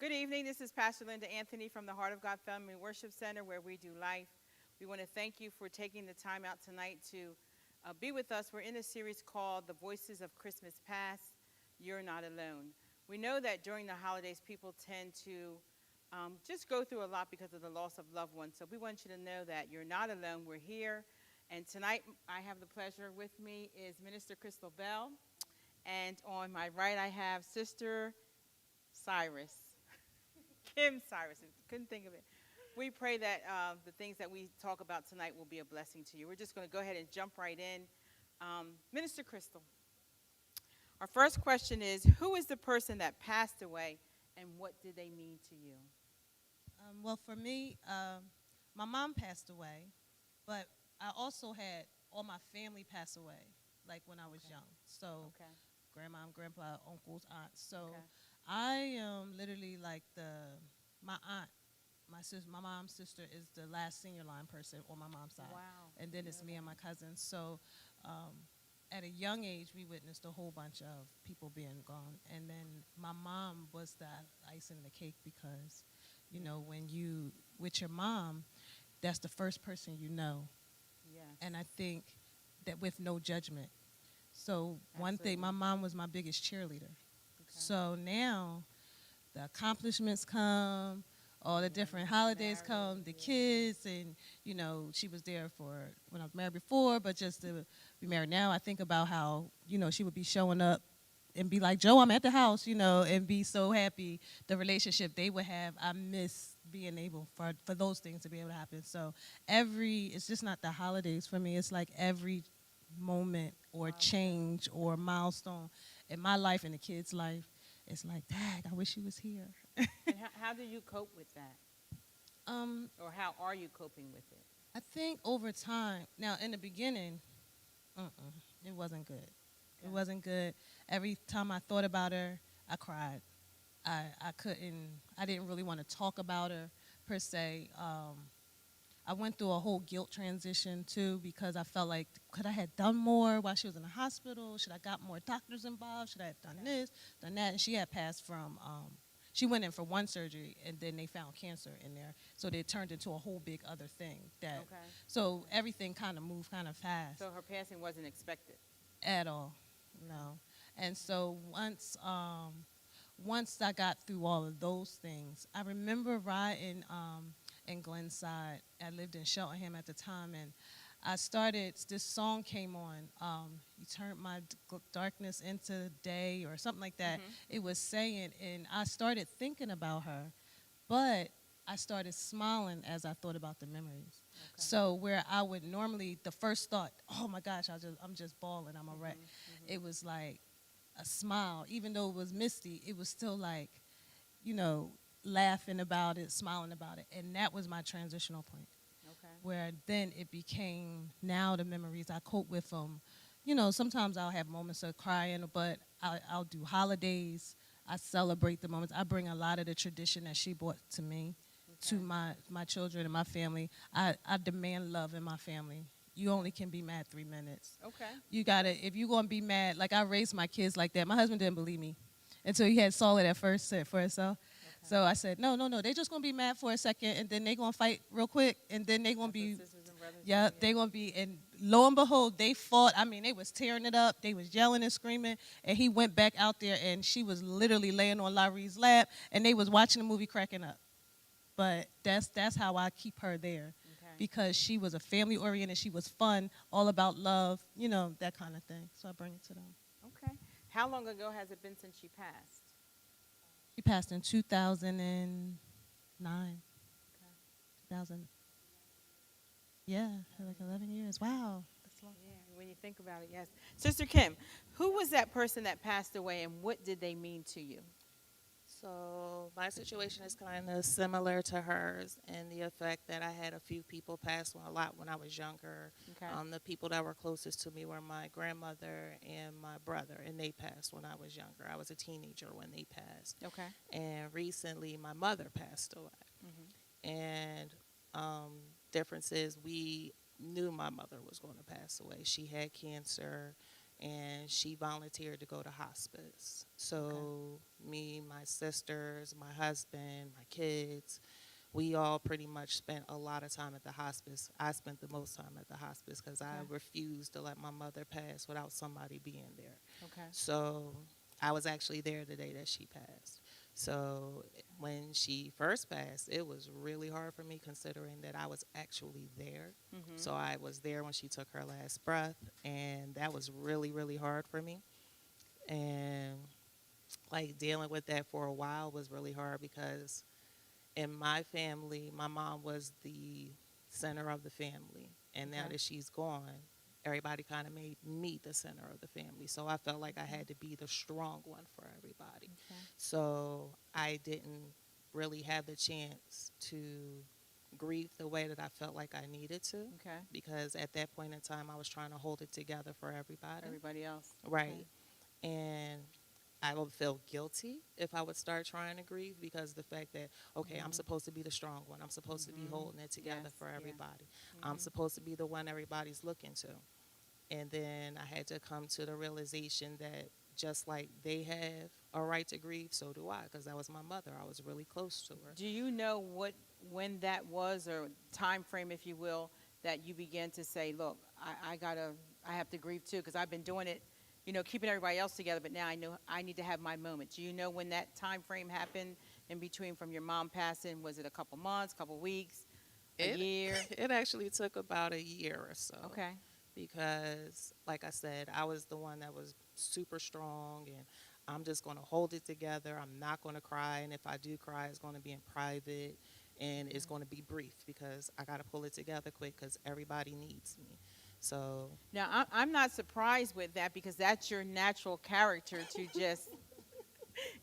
Good evening. This is Pastor Linda Anthony from the Heart of God Family Worship Center, where we do life. We want to thank you for taking the time out tonight to be with us. We're in a series called The Voices of Christmas Past. You're Not Alone. We know that during the holidays, people tend to just go through a lot because of the loss of loved ones. So we want you to know that you're not alone. We're here. And tonight, I have the pleasure with me is Minister Crystal Bell. And on my right, I have Sister Cyrus. Kim Cyrus. Couldn't think of it. We pray that the things that we talk about tonight will be a blessing to you. We're just going to go ahead and jump right in. Minister Crystal, our first question is, who is the person that passed away and what did they mean to you? Well, for me, my mom passed away, but I also had all my family pass away, like when I was young. So grandma, grandpa, uncles, aunts. So I am literally like my aunt, my mom's sister is the last senior line person on my mom's side. Wow. And then it's me and my cousins. So at a young age, we witnessed a whole bunch of people being gone. And then my mom was the icing on the cake because, you know, when you, with your mom, that's the first person you know. Yes. And I think that with no judgment. So one thing, my mom was my biggest cheerleader. So now the accomplishments come, all the different holidays come, the kids, and, you know, she was there for when I was married before, but just to be married now, I think about how, you know, she would be showing up and be like, Joe, I'm at the house, you know, and be so happy. The relationship they would have, I miss being able for those things to be able to happen. So it's just not the holidays for me. It's like every moment or change or milestone in my life and the kids' life. It's like, Dad, I wish he was here. And how do you cope with that? Or how are you coping with it? I think over time, now in the beginning, it wasn't good. It wasn't good. Every time I thought about her, I cried. I didn't really want to talk about her per se. I went through a whole guilt transition too because I felt like, could I have done more while she was in the hospital? Should I got more doctors involved? Should I have done this, done that? And she had passed from, she went in for one surgery and then they found cancer in there. So they turned into a whole big other thing. So everything kind of moved kind of fast. So her passing wasn't expected? At all, no. And so once I got through all of those things, I remember riding in Glenside. I lived in Cheltenham at the time, and this song came on, you turned my darkness into day or something like that. It was saying, and I started thinking about her, but I started smiling as I thought about the memories. So where I would normally, the first thought, oh my gosh, I'm just bawling, I'm a wreck. It was like a smile. Even though it was misty, it was still like, you know, laughing about it, smiling about it. And that was my transitional point. Where then it became, now the memories, I cope with them. You know, sometimes I'll have moments of crying, but I'll do holidays. I celebrate the moments. I bring a lot of the tradition that she brought to me, to my children and my family. I demand love in my family. You only can be mad 3 minutes. You gotta, if you're gonna be mad, like I raised my kids like that. My husband didn't believe me until he had saw it at first for himself. So I said, no, they're just gonna be mad for a second and then they're gonna fight real quick and then they're gonna be, they're gonna be, and lo and behold, they fought. I mean, they was tearing it up. They was yelling and screaming, and he went back out there and she was literally laying on Laurie's lap and they was watching the movie cracking up. But that's how I keep her there. Because she was a family oriented, she was fun, all about love, you know, that kind of thing. So I bring it to them. Okay. How long ago has it been since she passed? She passed in 2009. 2000. Yeah, like 11 years. Wow. That's long. Yeah, when you think about it, yes. Sister Kim, who was that person that passed away and what did they mean to you? So my situation is kind of similar to hers in the effect that I had a few people pass a lot when I was younger. The people that were closest to me were my grandmother and my brother, and they passed when I was younger. I was a teenager when they passed. And recently my mother passed away. And difference is we knew my mother was going to pass away. She had cancer. and she volunteered to go to hospice. So me, my sisters, my husband, my kids, we all pretty much spent a lot of time at the hospice. I spent the most time at the hospice because I refused to let my mother pass without somebody being there. Okay. So I was actually there the day that she passed. So when she first passed, it was really hard for me considering that I was actually there. So I was there when she took her last breath, and that was really, really hard for me. And like dealing with that for a while was really hard because in my family, my mom was the center of the family. And now that she's gone, everybody kind of made me the center of the family. So I felt like I had to be the strong one for everybody. So I didn't really have the chance to grieve the way that I felt like I needed to. Because at that point in time, I was trying to hold it together for everybody. Everybody else. Right. And I would feel guilty if I would start trying to grieve because the fact that, okay, I'm supposed to be the strong one. I'm supposed to be holding it together for everybody. I'm supposed to be the one everybody's looking to. And then I had to come to the realization that just like they have a right to grieve, so do I, because that was my mother. I was really close to her. Do you know when that was, or time frame, if you will, that you began to say, look, I have to grieve too, because I've been doing it, keeping everybody else together, but now I know I need to have my moment. Do you know when that time frame happened in between from your mom passing? Was it a couple months, couple weeks, a year? It actually took about a year or so. Okay. Because, like I said, I was the one that was super strong, and I'm just going to hold it together. I'm not going to cry, and if I do cry, it's going to be in private, and it's going to be brief because I got to pull it together quick because everybody needs me. So now I'm not surprised with that because that's your natural character to just,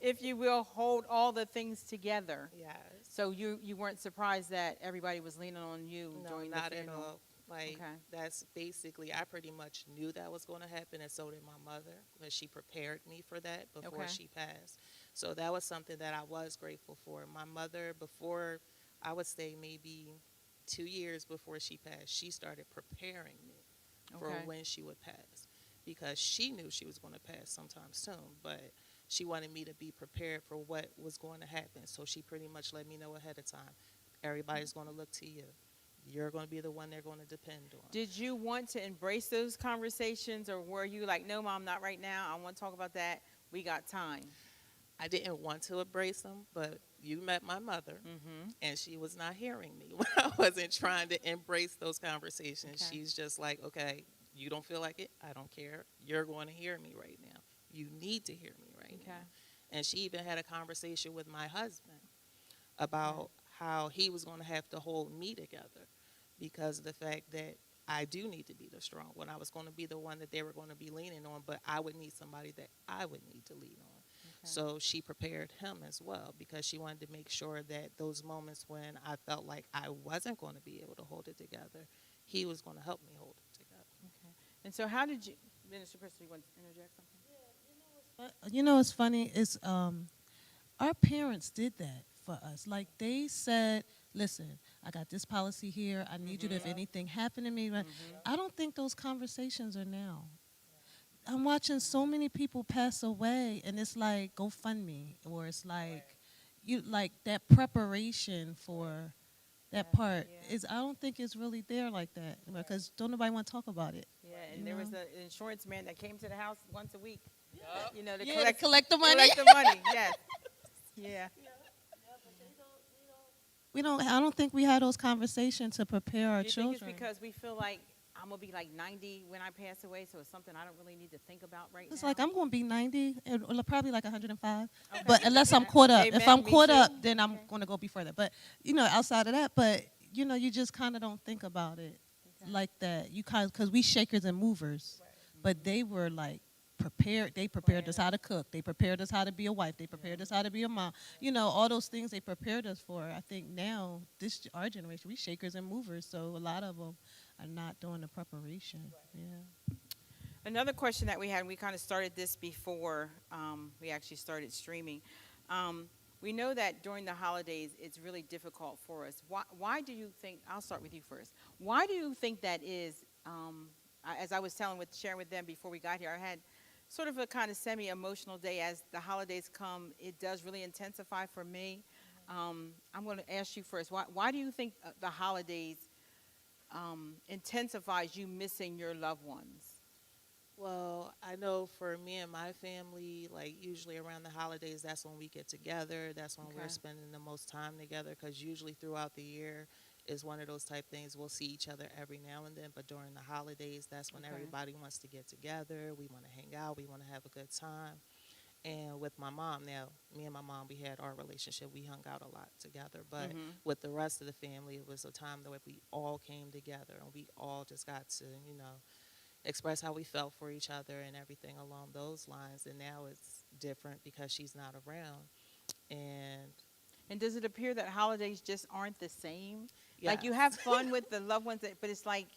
if you will, hold all the things together. yes. So you weren't surprised that everybody was leaning on you during the not funeral? at all. Like, that's basically, I pretty much knew that was going to happen, and so did my mother, because she prepared me for that before she passed. So that was something that I was grateful for. My mother, before, I would say maybe 2 years before she passed, she started preparing me for when she would pass, because she knew she was going to pass sometime soon, but she wanted me to be prepared for what was going to happen. So she pretty much let me know ahead of time, everybody's going to look to you. You're going to be the one they're going to depend on. Did you want to embrace those conversations, or were you like, no, Mom, not right now. I want to talk about that. We got time. I didn't want to embrace them, but you met my mother, and she was not hearing me when I wasn't trying to embrace those conversations. She's just like, okay, you don't feel like it? I don't care. You're going to hear me right now. You need to hear me right now. And she even had a conversation with my husband about how he was going to have to hold me together because of the fact that I do need to be the strong one. I was going to be the one that they were going to be leaning on, but I would need somebody that I would need to lean on. So she prepared him as well because she wanted to make sure that those moments when I felt like I wasn't going to be able to hold it together, he was going to help me hold it together. And so how did you, Minister Crystal, you want to interject something? You know what's funny is our parents did that for us. Like they said, listen, I got this policy here. I need you to, if anything happened to me. I don't think those conversations are now. I'm watching so many people pass away, and it's like GoFundMe, or it's like you like that preparation for that part is. I don't think it's really there like that because don't nobody want to talk about it. Yeah, and there was an insurance man that came to the house once a week. To collect the money. Collect the money. Yes. Yeah. We don't. I don't think we had those conversations to prepare our children. Do you think it's because we feel like I'm gonna be like 90 when I pass away, so it's something I don't really need to think about right now? It's like I'm gonna be 90, or probably like 105. But unless I'm caught up, if I'm caught up, then I'm gonna go before that. But outside of that, but you just kind of don't think about it like that. You kind because we shakers and movers, but they were like prepared. They prepared us how to cook. They prepared us how to be a wife. They prepared us how to be a mom. All those things they prepared us for. I think now our generation, we shakers and movers. So a lot of them are not doing the preparation. Yeah. Another question that we had, and we kind of started this before we actually started streaming. We know that during the holidays, it's really difficult for us. Why do you think, I'll start with you first. Why do you think that is as I was sharing with them before we got here, I had sort of a kind of semi-emotional day. As the holidays come, it does really intensify for me. I'm going to ask you first. Why do you think the holidays intensifies you missing your loved ones? Well, I know for me and my family, like usually around the holidays, that's when we get together. That's when we're Okay. spending the most time together because usually throughout the year is one of those type things. We'll see each other every now and then, but during the holidays, that's when Okay. everybody wants to get together. We want to hang out. We want to have a good time. And with my mom, now, me and my mom, we had our relationship. We hung out a lot together. But Mm-hmm. with the rest of the family, it was a time that we all came together and we all just got to, express how we felt for each other and everything along those lines. And now it's different because she's not around. And And does it appear that holidays just aren't the same? Like you have yes, fun with the loved ones, but it's like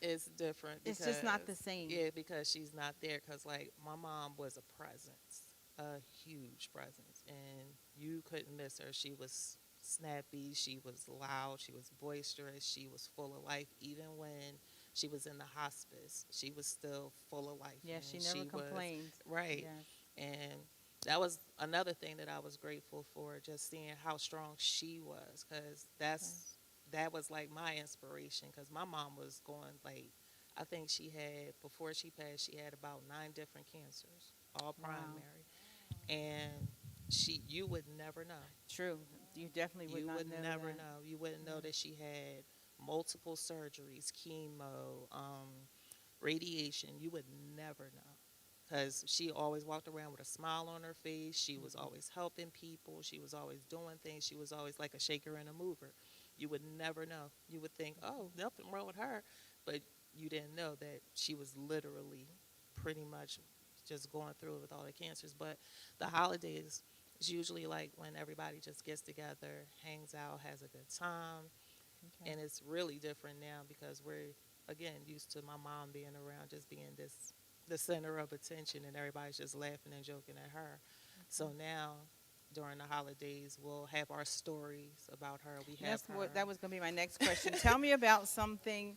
it's different it's because, just not the same. yeah, because she's not there. Because, like, my mom was a presence, a huge presence. And you couldn't miss her. She was snappy. She was loud. She was boisterous. She was full of life. Even when she was in the hospice, she was still full of life. Yeah, she And never she was, complained. right. Yes. And that was another thing that I was grateful for, just seeing how strong she was, because Okay. that was like my inspiration. Because my mom was going like, I think she had before she passed, she had about 9 different cancers, all Wow. primary, and you would never know. True. You definitely would You not would know never that. know. You wouldn't know Yeah. that she had multiple surgeries, chemo, radiation. You would never know because she always walked around with a smile on her face. She was Mm-hmm. always helping people. She was always doing things. She was always like a shaker and a mover. You would never know. You would think, oh, nothing wrong with her, but you didn't know that she was literally pretty much just going through it with all the cancers. But the holidays is usually like when everybody just gets together, hangs out, has a good time, Okay. and it's really different now because we're again used to my mom being around, just being this the center of attention, and everybody's just laughing and joking at her. Okay. So now during the holidays we'll have our stories about her. We And have that's what her. that was going to be my next question. Tell me about something.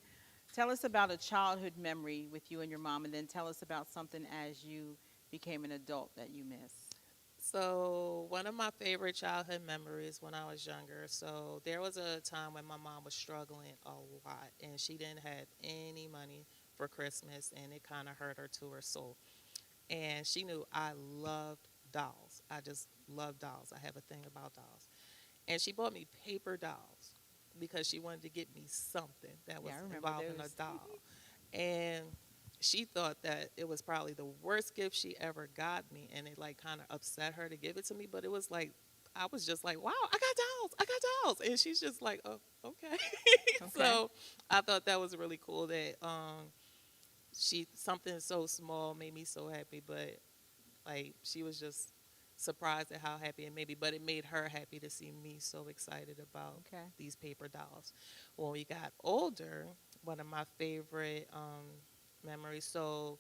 Tell us about a childhood memory with you and your mom, and then tell us about something as you became an adult that you miss. So one of my favorite childhood memories when I was younger. So there was a time when my mom was struggling a lot, and she didn't have any money for Christmas, and it kind of hurt her to her soul. And she knew I loved dolls. I just love dolls. I have a thing about dolls. And she bought me paper dolls because she wanted to get me something that was Yeah, I remember involving a those. doll. And she thought that it was probably the worst gift she ever got me, and it like kind of upset her to give it to me, but it was like I was just like, "Wow, I got dolls. I got dolls." And she's just like, "Oh, okay." Okay. So, I thought that was really cool that she something so small made me so happy, but like she was just surprised at how happy it made me, but it made her happy to see me so excited about Okay. these paper dolls. When we got older, one of my favorite memories. So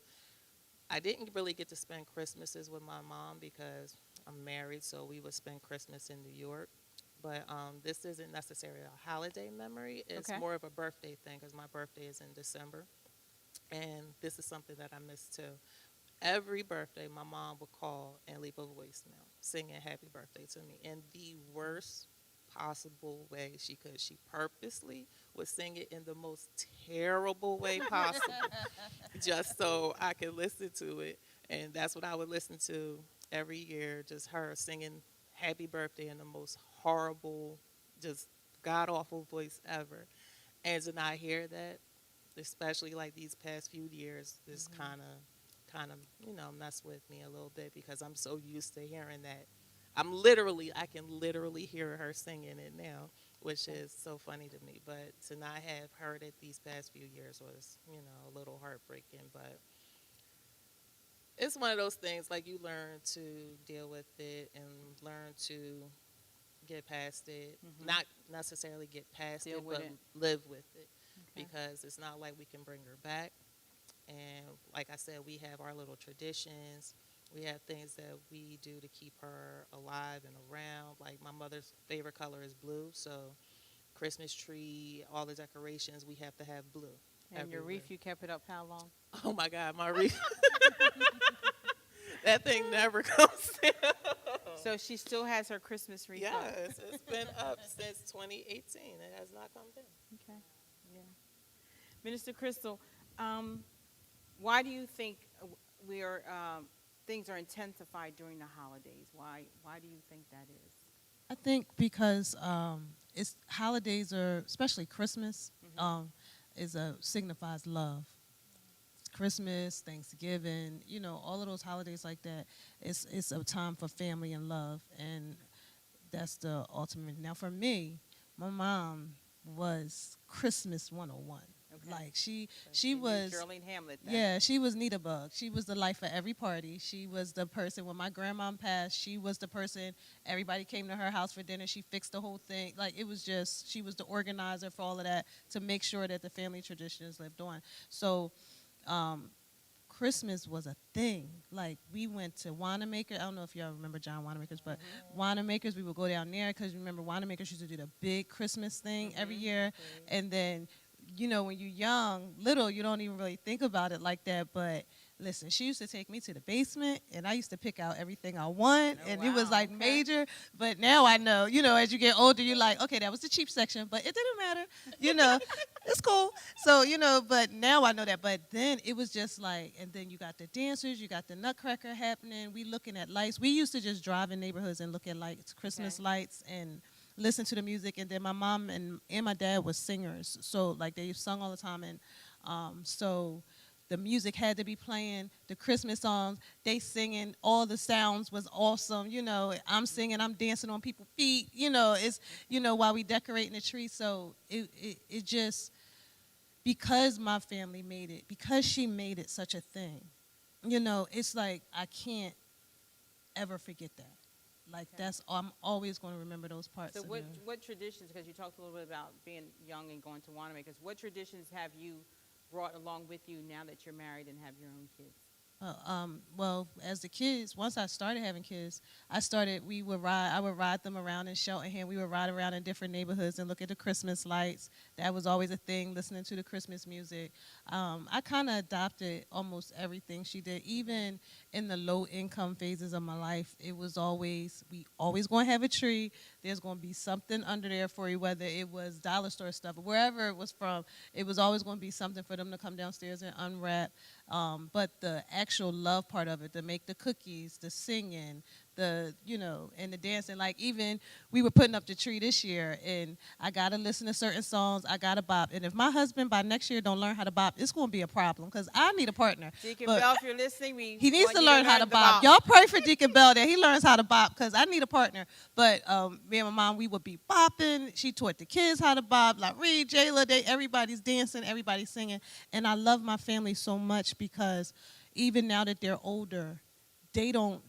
I didn't really get to spend Christmases with my mom because I'm married, so we would spend Christmas in New York. But this isn't necessarily a holiday memory. It's Okay. more of a birthday thing because my birthday is in December. And this is something that I miss too. Every birthday, my mom would call and leave a voicemail singing happy birthday to me in the worst possible way she could. She purposely would sing it in the most terrible way possible just so I could listen to it. And that's what I would listen to every year, just her singing happy birthday in the most horrible, just god awful voice ever. And to not hear that, especially like these past few years, this Hmm. kind of mess with me a little bit because I'm so used to hearing that. I can literally hear her singing it now, which Okay. is so funny to me. But to not have heard it these past few years was, a little heartbreaking. But it's one of those things like you learn to deal with it and learn to get past it. Hmm. Not necessarily get past Deal it, with but it. live with it Okay. because it's not like we can bring her back. And like I said, we have our little traditions. We have things that we do to keep her alive and around. Like my mother's favorite color is blue, so Christmas tree, all the decorations, we have to have blue. And your everywhere. wreath, you kept it up how long? Oh my God, my wreath. That thing never comes down. So she still has her Christmas wreath up. Yes, it's been up since 2018. It has not come down. Okay. Yeah. Minister Crystal, why do you think we are things are intensified during the holidays? Why do you think that is? I think because it's holidays are, especially Christmas, signifies love. Christmas, Thanksgiving, all of those holidays like that. It's a time for family and love, and that's the ultimate. Now, for me, my mom was Christmas 101. Okay. Like she knew was Geraldine Hamlet. Then. Yeah, she was Nita Bug. She was the life of every party. She was the person when my grandma passed. She was the person. Everybody came to her house for dinner. She fixed the whole thing. Like it was just she was the organizer for all of that to make sure that the family traditions lived on. So. Christmas was a thing. Like we went to Wanamaker. I don't know if y'all remember John Wanamaker's, but Wanamakers, we would go down there because remember Wanamakers used to do the big Christmas thing every year, and then when you're young, little, you don't even really think about it like that. But listen, she used to take me to the basement, and I used to pick out everything I want, and it was like major. But now I know, as you get older, you're like, okay, that was the cheap section, but it didn't matter, it's cool. So, but now I know that. But then it was just like, and then you got the dancers, you got the nutcracker happening. We looking at lights. We used to just drive in neighborhoods and look at lights, Christmas lights, and listen to the music. And then my mom and my dad was singers, so like they sung all the time, and so the music had to be playing, the Christmas songs, they singing, all the sounds was awesome, I'm singing, I'm dancing on people's feet, it's, while we decorating the tree. So it just, because my family made it, because she made it such a thing, it's like I can't ever forget that. Like that's, I'm always going to remember those parts. So what traditions, because you talked a little bit about being young and going to Wanamaker's, what traditions have you brought along with you now that you're married and have your own kids? Well, as the kids, once I started having kids, I would ride them around in Cheltenham. We would ride around in different neighborhoods and look at the Christmas lights. That was always a thing, listening to the Christmas music. I kind of adopted almost everything she did. Even in the low-income phases of my life, it was always, we always going to have a tree. There's going to be something under there for you, whether it was dollar store stuff or wherever it was from. It was always going to be something for them to come downstairs and unwrap. But the actual love part of it, to make the cookies, the singing, and the dancing. Like even we were putting up the tree this year, and I got to listen to certain songs. I got to bop. And if my husband by next year don't learn how to bop, it's going to be a problem because I need a partner. Deacon Bell, if you're listening, he needs to learn how to bop. Y'all pray for Deacon Bell that he learns how to bop because I need a partner. But me and my mom, we would be bopping. She taught the kids how to bop. Like Reed, Jayla, everybody's dancing, everybody's singing. And I love my family so much because even now that they're older, they don't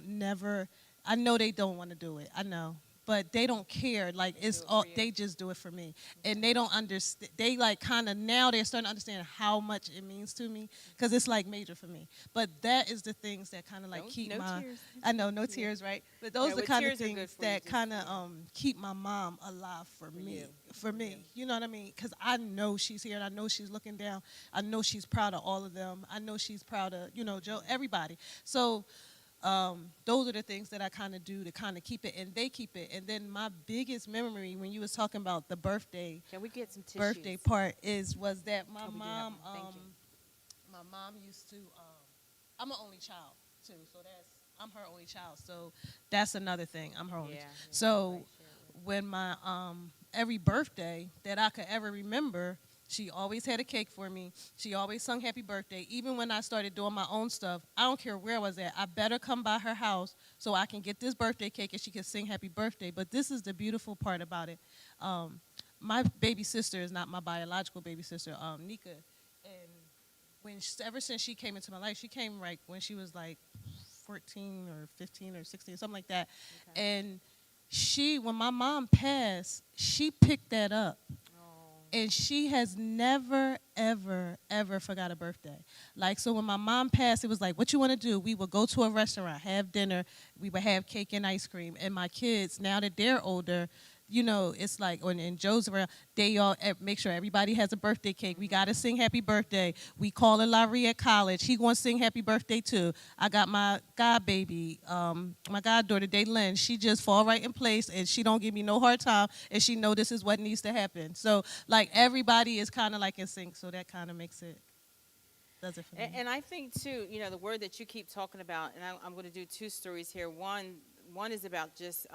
never, I know they don't want to do it, I know, but they don't care. Like it's all, they just do it for me. And they don't understand, they like kind of, now they're starting to understand how much it means to me because it's like major for me. But that is the things that kind of like keep tears. I know, no tears, right? But those are the kind of things that kind of keep my mom alive for me. For me, you know what I mean? Because I know she's here, and I know she's looking down. I know she's proud of all of them. I know she's proud of, Joe, everybody. So those are the things that I kind of do to kind of keep it, and they keep it. And then my biggest memory when you was talking about the birthday, can we get some tissues? Birthday part was that my mom, my mom used to. I'm an only child too, so I'm her only child. So that's another thing. I'm her only. So when my every birthday that I could ever remember, she always had a cake for me. She always sung happy birthday. Even when I started doing my own stuff, I don't care where I was at. I better come by her house so I can get this birthday cake and she can sing happy birthday. But this is the beautiful part about it. My baby sister is not my biological baby sister, Nika. And ever since she came into my life, she came right when she was like 14 or 15 or 16, something like that. Okay. And when my mom passed, she picked that up. And she has never, ever, ever forgot a birthday. Like, so when my mom passed, it was like, what you want to do? We would go to a restaurant, have dinner. We would have cake and ice cream. And my kids, now that they're older, you know, it's like when in Joe's around, they all make sure everybody has a birthday cake. We gotta sing happy birthday. We call it Larry at college. He gonna sing happy birthday too. I got my god baby, my goddaughter Daylin. She just fall right in place and she don't give me no hard time. And she know this is what needs to happen. So like everybody is kind of like in sync. So that kind of makes it. Does it for me. And I think too, you know, the word that you keep talking about, and I'm going to do two stories here. One is about just,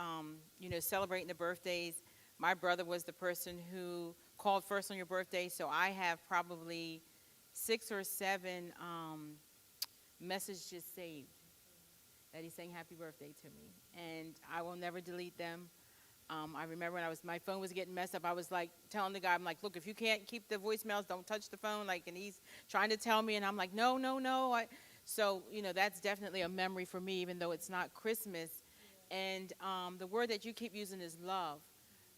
you know, celebrating the birthdays. My brother was the person who called first on your birthday, so I have probably 6 or 7 messages saved that he's saying happy birthday to me, and I will never delete them. I remember when my phone was getting messed up, I was like telling the guy, I'm like, look, if you can't keep the voicemails, don't touch the phone. Like, and he's trying to tell me, and I'm like, no, no, no. So, you know, that's definitely a memory for me, even though it's not Christmas. And the word that you keep using is love.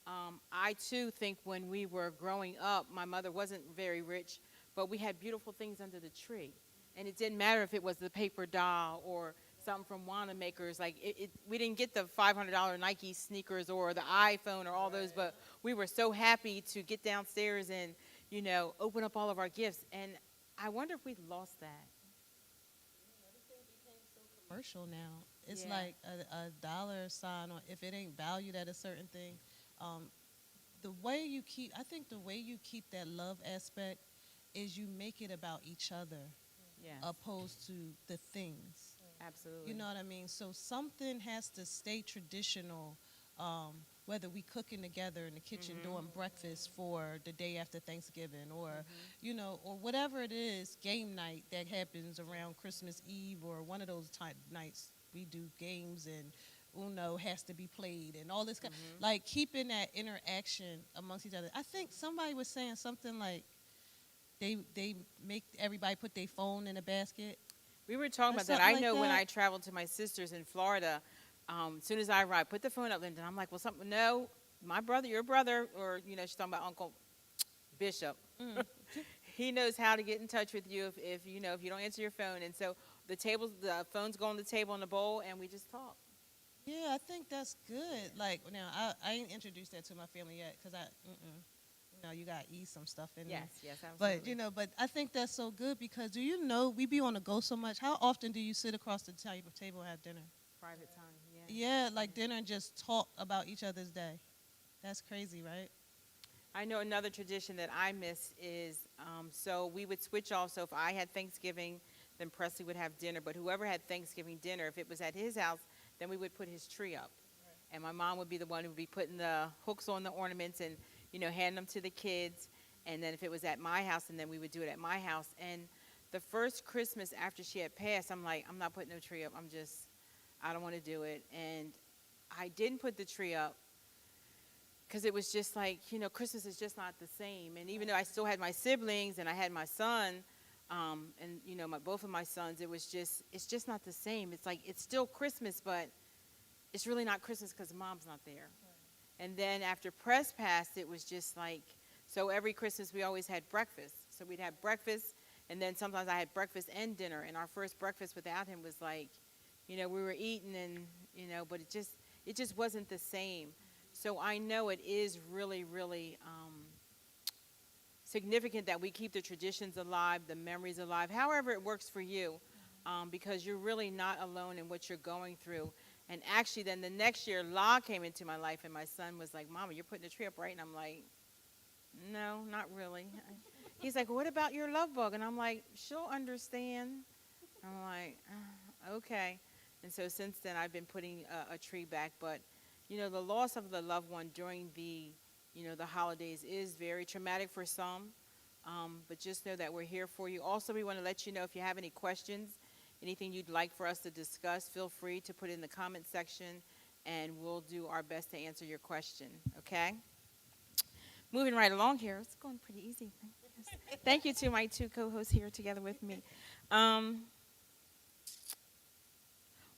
I, too, think when we were growing up, my mother wasn't very rich, but we had beautiful things under the tree. And it didn't matter if it was the paper doll or something from Wanamaker's. Like, we didn't get the $500 Nike sneakers or the iPhone or all those, but we were so happy to get downstairs and, you know, open up all of our gifts. And I wonder if we lost that. Everything became so commercial now. It's Yeah. like a dollar sign, or if it ain't valued at a certain thing. I think the way you keep that love aspect is you make it about each other, Yeah, opposed to the things. absolutely. You know what I mean? So something has to stay traditional, whether we cooking together in the kitchen doing breakfast for the day after Thanksgiving, or, you know, or whatever it is, game night that happens around Christmas Eve, or one of those nights we do games and Uno has to be played and all this kind, like keeping that interaction amongst each other. I think somebody was saying something like they make everybody put their phone in a basket. We were talking Or about that. something I like know when that. I traveled to my sister's in Florida, as soon as I arrived, put the phone up, Linda. I'm like, well, something, no, my brother, your brother, or, you know, she's talking about Uncle Bishop. He knows how to get in touch with you if you know, if you don't answer your phone. And so the phones go on the table in the bowl, and we just talk. Yeah, I think that's good. Like now, I ain't introduced that to my family yet because you know, you gotta eat some stuff in there. Yes, absolutely. But you know, but I think that's so good because do you know we be on the go so much? How often do you sit across the table and have dinner? Private time, yeah. Yeah, like dinner and just talk about each other's day. That's crazy, right? I know another tradition that I miss is, so we would switch off. So if I had Thanksgiving, then Presley would have dinner. But whoever had Thanksgiving dinner, if it was at his house, then we would put his tree up. And my mom would be the one who would be putting the hooks on the ornaments and, you know, hand them to the kids. And then if it was at my house, and then we would do it at my house. And the first Christmas after she had passed, I'm like, I'm not putting no tree up. I don't want to do it. And I didn't put the tree up because it was just like, you know, Christmas is just not the same. And even though I still had my siblings and I had my son, and, you know, both of my sons, it's just not the same. It's like, it's still Christmas, but it's really not Christmas because mom's not there. Right. And then after Press passed, it was just like, so every Christmas we always had breakfast. So we'd have breakfast, and then sometimes I had breakfast and dinner. And our first breakfast without him was like, you know, we were eating and, you know, but it just wasn't the same. So I know it is really, really significant that we keep the traditions alive, the memories alive, however it works for you, because you're really not alone in what you're going through. And actually, then the next year, La came into my life, and my son was like, Mama, you're putting the tree up, right? And I'm like, no, not really. He's like, what about your love bug? And I'm like, she'll understand. I'm like, okay. And so since then, I've been putting a tree back. But, you know, the loss of the loved one during the holidays is very traumatic for some. But just know that we're here for you. Also, we want to let you know if you have any questions, anything you'd like for us to discuss, feel free to put it in the comment section, and we'll do our best to answer your question, okay? Moving right along here. It's going pretty easy. Thank you to my two co-hosts here together with me.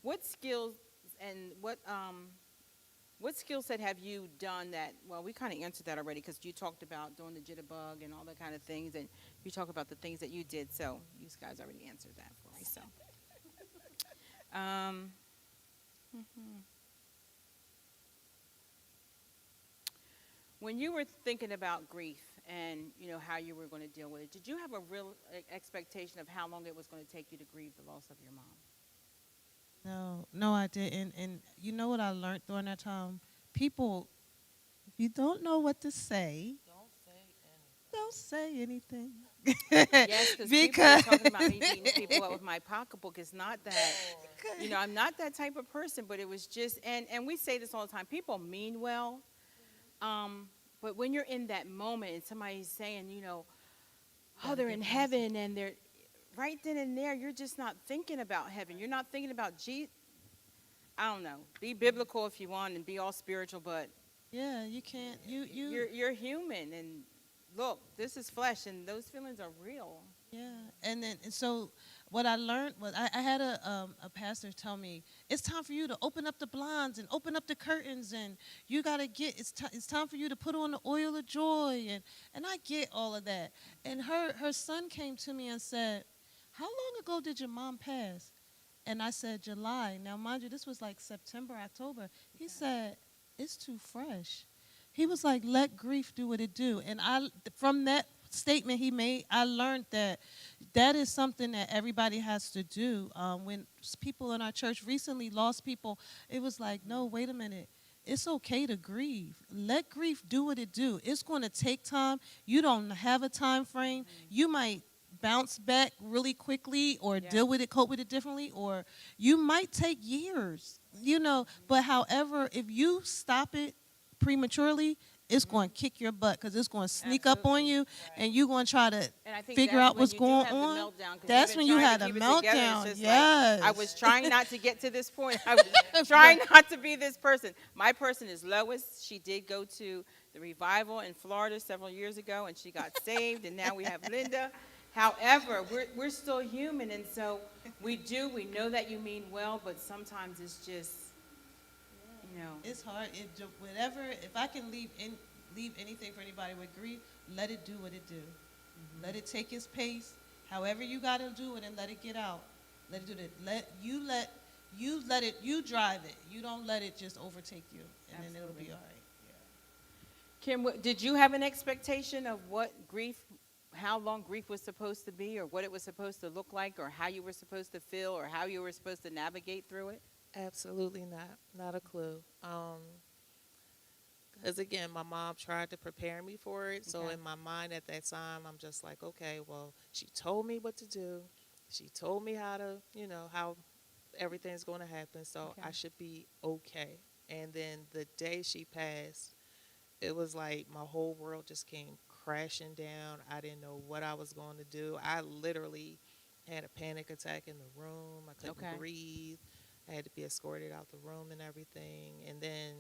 What skills and what skill set have you done that, well, we kind of answered that already because you talked about doing the jitterbug and all that kind of things, and you talk about the things that you did, so you guys already answered that for me, so. When you were thinking about grief and how you were going to deal with it, did you have a real expectation of how long it was going to take you to grieve the loss of your mom? No, I didn't. And you know what I learned during that time? People, if you don't know what to say, don't say anything. Yes, because people were talking about me beating people up with my pocketbook. It's not that, I'm not that type of person, but it was just, and we say this all the time, people mean well, but when you're in that moment and somebody's saying, oh, they're in heaven, and they're right then and there, you're just not thinking about heaven. You're not thinking about Jesus. I don't know. Be biblical if you want and be all spiritual, but yeah, you can't. You're human, and look, this is flesh, and those feelings are real. Yeah, and so what I learned was I had a pastor tell me it's time for you to open up the blinds and open up the curtains, and you gotta get it's time for you to put on the oil of joy, and I get all of that. And her son came to me and said, "How long ago did your mom pass?" And I said, "July." Now, mind you, this was like September, October. He said, "It's too fresh." He was like, "Let grief do what it do." And from that statement he made, I learned that is something that everybody has to do. When people in our church recently lost people, it was like, no, wait a minute. It's okay to grieve. Let grief do what it do. It's going to take time. You don't have a time frame. You might bounce back really quickly or deal with it, cope with it differently, or you might take years, But however, if you stop it prematurely, it's going to kick your butt because it's going to sneak up on you, and you're going to try to figure out what's going on. That's when you had a meltdown. Yes. Like, I was trying not to get to this point. I was trying not to be this person. My person is Lois. She did go to the revival in Florida several years ago, and she got saved, and now we have Linda. However, we're still human, and so we know that you mean well, but sometimes it's just, It's hard. If I can leave anything for anybody with grief, let it do what it do. Mm-hmm. Let it take its pace. However you got to do it, and let it get out. Let it do that. You drive it. You don't let it just overtake you, and Absolutely. Then it'll be all right. Yeah. Kim, did you have an expectation of how long grief was supposed to be, or what it was supposed to look like, or how you were supposed to feel, or how you were supposed to navigate through it? Absolutely not a clue. Because again, my mom tried to prepare me for it. So in my mind at that time, I'm just like, okay, well, she told me what to do. She told me how to, how everything's going to happen. So I should be okay. And then the day she passed, it was like my whole world just came crashing down. I didn't know what I was going to do. I literally had a panic attack in the room. I couldn't breathe. I had to be escorted out the room and everything. And then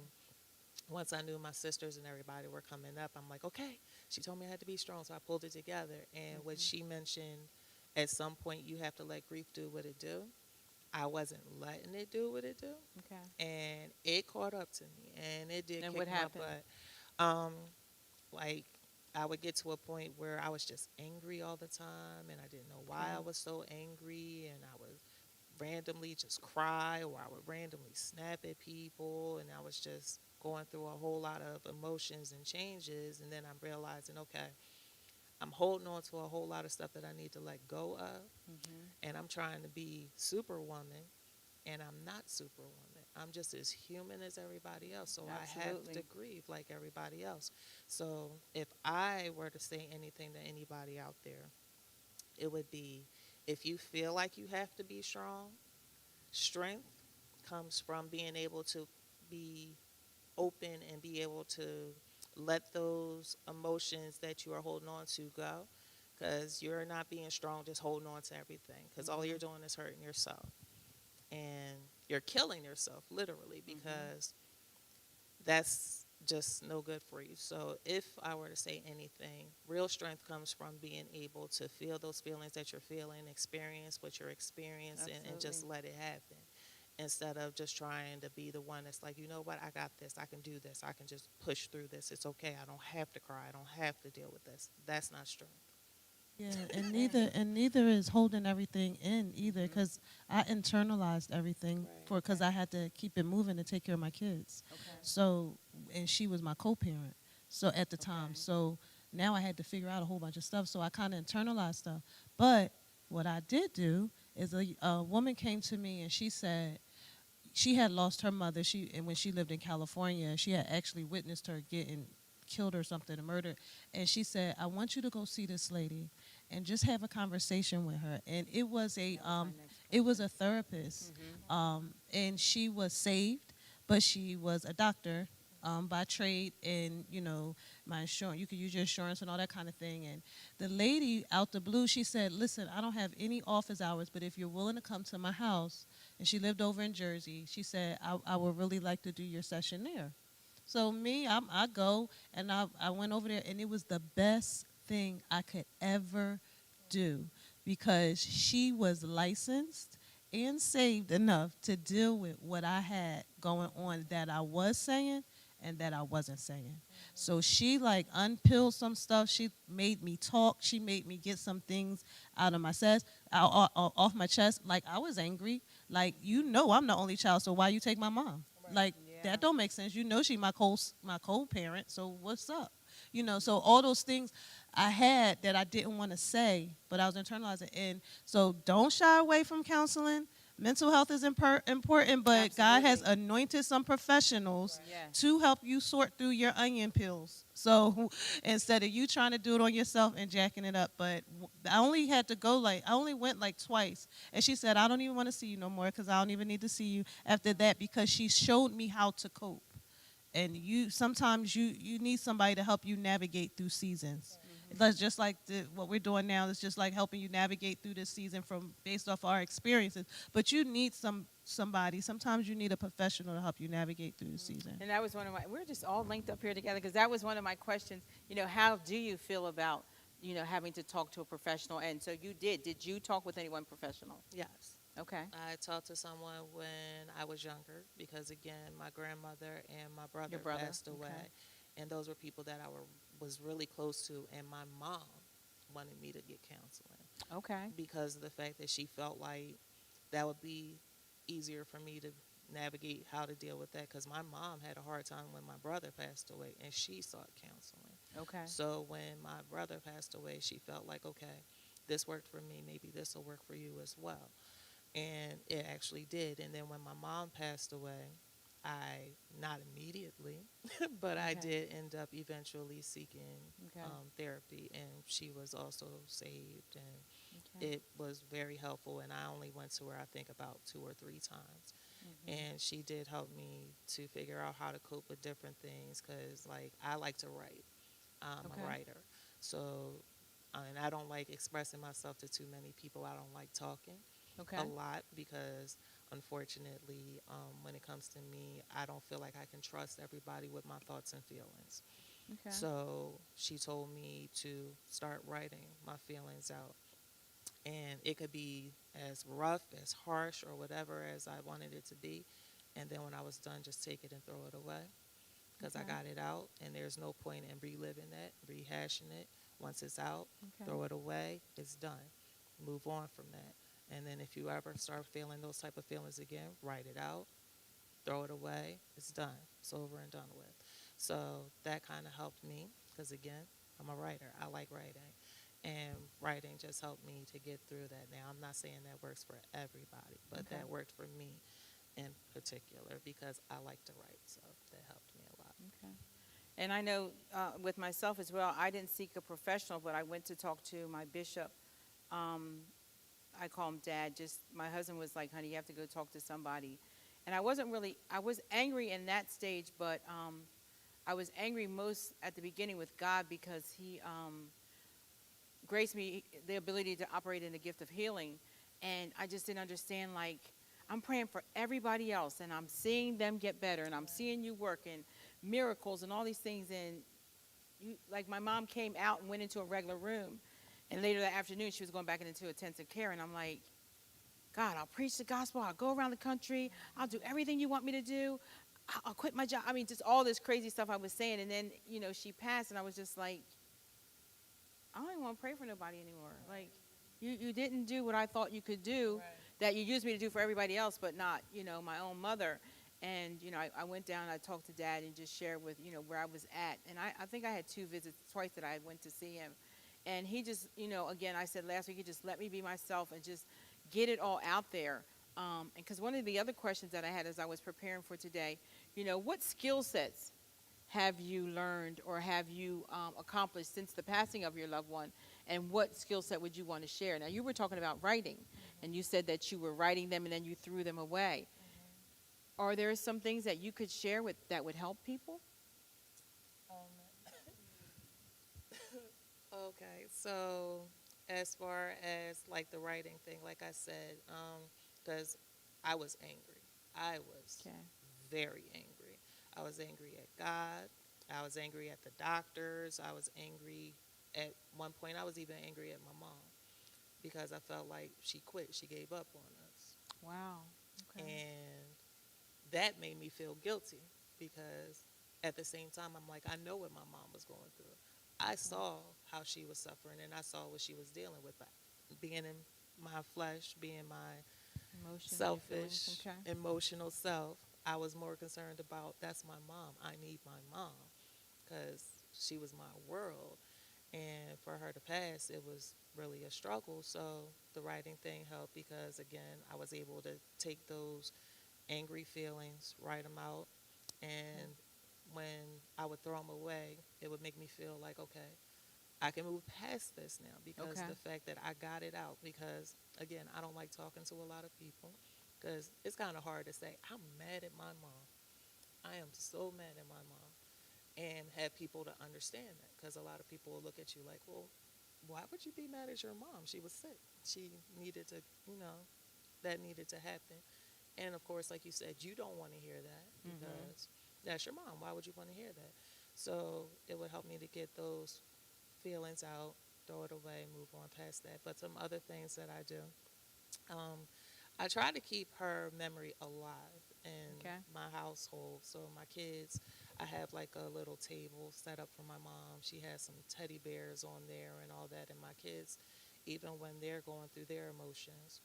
once I knew my sisters and everybody were coming up, I'm like, okay. She told me I had to be strong, so I pulled it together. And what she mentioned, at some point you have to let grief do what it do. I wasn't letting it do what it do. Okay. And it caught up to me, and it did and kick my butt. Like, I would get to a point where I was just angry all the time, and I didn't know why I was so angry, and I would randomly just cry, or I would randomly snap at people, and I was just going through a whole lot of emotions and changes. And then I'm realizing, okay, I'm holding on to a whole lot of stuff that I need to let go of, and I'm trying to be superwoman, and I'm not superwoman. I'm just as human as everybody else, so Absolutely. I have to grieve like everybody else. So if I were to say anything to anybody out there, it would be, if you feel like you have to be strong, strength comes from being able to be open and be able to let those emotions that you are holding on to go, because you're not being strong just holding on to everything, because all you're doing is hurting yourself, and you're killing yourself literally, because that's just no good for you. So if I were to say anything, real strength comes from being able to feel those feelings that you're feeling, experience what you're experiencing, and just let it happen, instead of just trying to be the one that's like, you know what, I got this, I can do this, I can just push through this, it's okay, I don't have to cry, I don't have to deal with this. That's not strength. Yeah, and neither is holding everything in either, because I internalized everything because I had to keep it moving to take care of my kids. Okay. So, and she was my co-parent. So at the time, Okay. so now I had to figure out a whole bunch of stuff. So I kind of internalized stuff. But what I did do is a woman came to me and she said she had lost her mother. And when she lived in California, she had actually witnessed her getting killed or something, or murdered. And she said, "I want you to go see this lady, and just have a conversation with her." And it was it was a therapist, and she was saved, but she was a doctor. By trade, and my insurance, you could use your insurance and all that kind of thing. And the lady out the blue, she said, "Listen, I don't have any office hours, but if you're willing to come to my house," and she lived over in Jersey, she said, I would really like to do your session there. So me, I go, and I went over there, and it was the best thing I could ever do, because she was licensed and saved enough to deal with what I had going on that I was saying and that I wasn't saying. So she like unpeeled some stuff. She made me talk. She made me get some things out of my chest, off my chest. Like, I was angry. Like, I'm the only child, so why you take my mom? Like, that don't make sense. She my co-parent, so what's up? So all those things I had that I didn't want to say, but I was internalizing. And so don't shy away from counseling. Mental health is important, but God has anointed some professionals to help you sort through your onion peels. So instead of you trying to do it on yourself and jacking it up, but I only went like twice. And she said, "I don't even want to see you no more, because I don't even need to see you after that," because she showed me how to cope. And sometimes you need somebody to help you navigate through seasons. That's just like what we're doing now. It's just like helping you navigate through this season based off our experiences. But you need somebody. Sometimes you need a professional to help you navigate through the season. And that was we're just all linked up here together, because that was one of my questions. How do you feel about, having to talk to a professional? And so you did. Did you talk with anyone professional? Yes. Okay. I talked to someone when I was younger, because again, my grandmother and my brother Your brother, passed away, okay. and those were people that I was really close to. And my mom wanted me to get counseling. Okay. Because of the fact that she felt like that would be easier for me to navigate how to deal with that, because my mom had a hard time when my brother passed away, and she sought counseling. Okay. So when my brother passed away, she felt like, okay, this worked for me, maybe this will work for you as well. And it actually did. And then when my mom passed away, not immediately, but I did end up eventually seeking therapy, and she was also saved, and it was very helpful. And I only went to her, I think, about 2 or 3 times. And she did help me to figure out how to cope with different things, because I like to write. I'm a writer. So, and I don't like expressing myself to too many people. I don't like talking a lot, because unfortunately, when it comes to me, I don't feel like I can trust everybody with my thoughts and feelings. Okay. So she told me to start writing my feelings out. And it could be as rough, as harsh, or whatever as I wanted it to be. And then when I was done, just take it and throw it away, because I got it out, and there's no point in reliving it, rehashing it. Once it's out, throw it away, it's done. Move on from that. And then if you ever start feeling those type of feelings again, write it out, throw it away, it's done. It's over and done with. So that kind of helped me, because again, I'm a writer. I like writing. And writing just helped me to get through that. Now, I'm not saying that works for everybody, but that worked for me in particular, because I like to write. So that helped me a lot. Okay. And I know with myself as well, I didn't seek a professional, but I went to talk to my bishop. I call him Dad. Just my husband was like, "Honey, you have to go talk to somebody." And I was angry in that stage, but I was angry most at the beginning with God, because he graced me the ability to operate in the gift of healing. And I just didn't understand, like, I'm praying for everybody else, and I'm seeing them get better, and I'm seeing you work, and miracles and all these things. And like, my mom came out and went into a regular room, and later that afternoon she was going back into intensive care. And I'm like, God, I'll preach the gospel, I'll go around the country, I'll do everything you want me to do, I'll quit my job. I mean, just all this crazy stuff I was saying. And then she passed, and I was just like, I don't even want to pray for nobody anymore. Like, you didn't do what I thought you could do, that you used me to do for everybody else, but not my own mother. And, I went down, I talked to Dad and just shared with, where I was at. And I think I had 2 visits, twice that I went to see him. And he just, again, I said last week, he just let me be myself and just get it all out there. And because one of the other questions that I had as I was preparing for today, what skill sets have you learned or have you accomplished since the passing of your loved one? And what skill set would you want to share? Now, you were talking about writing, and you said that you were writing them and then you threw them away. Are there some things that you could share with that would help people? Okay, so as far as like the writing thing, like I said, because I was angry. I was Okay. very angry. I was angry at God. I was angry at the doctors. I was angry at one point. I was even angry at my mom because I felt like she quit. She gave up on us. Wow. Okay. And that made me feel guilty because at the same time, I'm like, I know what my mom was going through. I saw how she was suffering and I saw what she was dealing with. But being in my flesh, being my Emotions, selfish, okay. emotional self, I was more concerned about that's my mom. I need my mom because she was my world. And for her to pass, it was really a struggle. So the writing thing helped because, again, I was able to take those angry feelings, write them out. And when I would throw them away, it would make me feel like, okay, I can move past this now because Okay. the fact that I got it out. Because, again, I don't like talking to a lot of people because it's kind of hard to say, I'm mad at my mom. I am so mad at my mom. And have people to understand that because a lot of people will look at you like, well, why would you be mad at your mom? She was sick. She needed to, that needed to happen. And of course, like you said, you don't want to hear that because that's your mom. Why would you want to hear that? So it would help me to get those feelings out, throw it away, move on past that. But some other things that I do, I try to keep her memory alive in Okay. my household. So my kids, I have like a little table set up for my mom. She has some teddy bears on there and all that. And my kids, even when they're going through their emotions,